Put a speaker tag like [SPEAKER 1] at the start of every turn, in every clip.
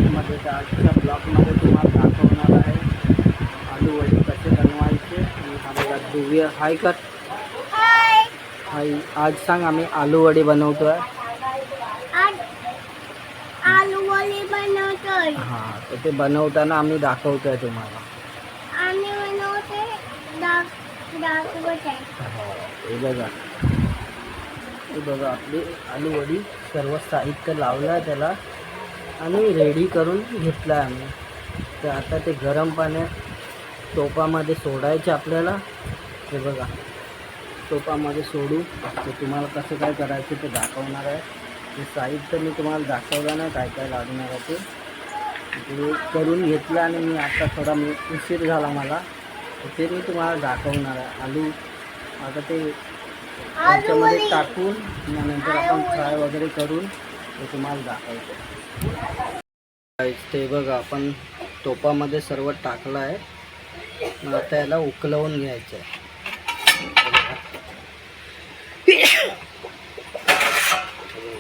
[SPEAKER 1] ब्लॉगमध्ये. तर आजच्या ब्लॉगमध्ये तुम्हाला दाखवणार आहे आलू वडे कसे बनवायचे. आणि हा बघा दिव्य हाय कर हाय. आज सांग आम्ही आलू वडे बनवतो आहे.
[SPEAKER 2] आलू वडे बनवतोय.
[SPEAKER 1] हां, तर ते बनवताना आम्ही दाखवतो आहे तुम्हाला.
[SPEAKER 2] आम्ही बनवते दाखवत आहे.
[SPEAKER 1] हे बघा, हे बघा आपली आलू वडी. सर्व साहित्य लावलं आहे त्याला आणि रेडी करून घेतलं आहे आम्ही. तर आता ते गरम पाण्यात टोपामध्ये सोडायचे आपल्याला. हे बघा टोपामध्ये सोडू. तर तुम्हाला कसं काय करायचं ते दाखवणार आहे. ते साहित्य मी तुम्हाला दाखवलं नाही काय काय लागणार आहे ते करून घेतलं. आणि मी आता थोडा उशीर झाला मला, ते मी तुम्हाला दाखवणार आहे. आलू आता ते त्याच्यामध्ये टाकून नंतर आपण फ्राय वगैरे करून ते तुम्हाला दाखवतो. ते बघा आपण टोपामध्ये सर्व टाकलं आहे. मग आता याला उकलवून घ्यायचं आहे.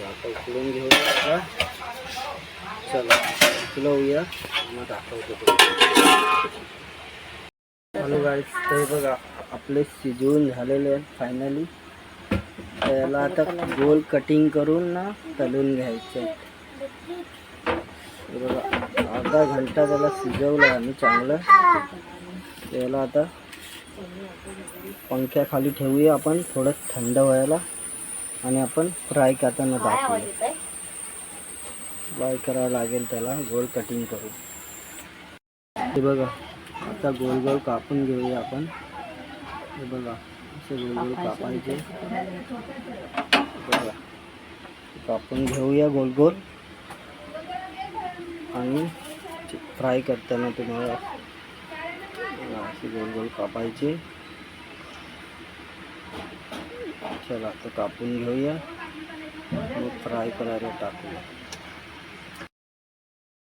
[SPEAKER 1] आता उकलवून घेऊया. चला उकलवूया मग दाखवतो. हॅलो गाईस, ते बघा आपले शिजवून झालेले आहेत फायनली. त्याला आता गोल कटिंग करून ना तळून घ्यायचं आहे. बघा अर्धा घंटा त्याला शिजवलं आम्ही चांगलं. त्याला आता पंख्याखाली ठेवूया आपण थोडं थंड व्हायला. आणि आपण फ्राय करताना दाखवूया. फ्राय करावं लागेल त्याला गोल कटिंग करून. हे बघा आता गोल गोल कापून घेऊया आपण. हे बघा असे गोल गोल कापायचे. बघा कापून घेऊया गोल गोल. आणि फ्राय करताना तुम्हाला असे गोल गोल कापायचे. चला आता कापून घेऊया मग फ्राय करायला टाकूया.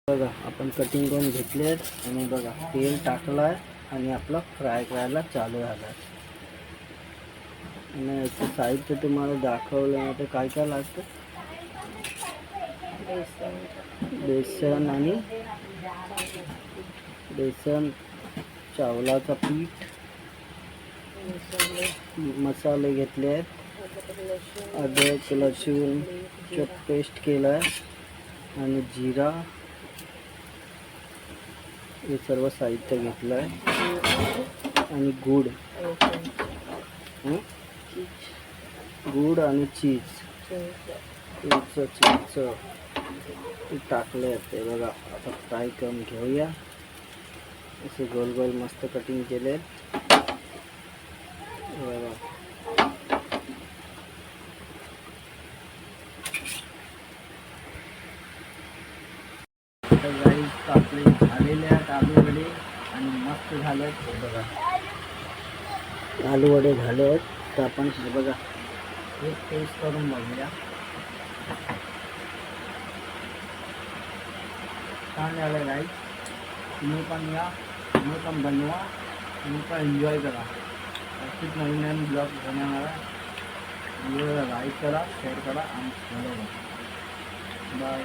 [SPEAKER 1] बघा आपण कटिंग करून घेतले आहेत. आणि बघा तेल टाकलं आहे आणि आपलं फ्राय करायला चालू झालं आहे. आणि याचं साहित्य तुम्हाला दाखवलं आहे. तर काय काय लागतं. बेसन, चावलाचं पीठ, मसाले घेतले आहेत. अद्रक लसूण पेस्ट केलं आहे आणि जिरा हे सर्व साहित्य घेतलं आहे. आणि गूळ आणि चीज टाकले आहेत. ते बघा आता फ्राय करून घेऊया. असे गोल गोल मस्त कटिंग केले. बघा गाईस आपले झालेले आहेत आलू वडे आणि मस्त झाले आहेत. हे बघा आलू वडे झाले आहेत. तर आपण हे बघा एक टेस्ट करून बघूया. छान झालं गाईस. तुम्ही पण या, तुम्ही पण बनवा, तुम्ही पण एन्जॉय करा. अशीच नवीन नवीन ब्लॉग बनवणार आहे. व्हिडिओला लाईक करा, शेअर करा आणि फॉलो करा. बाय.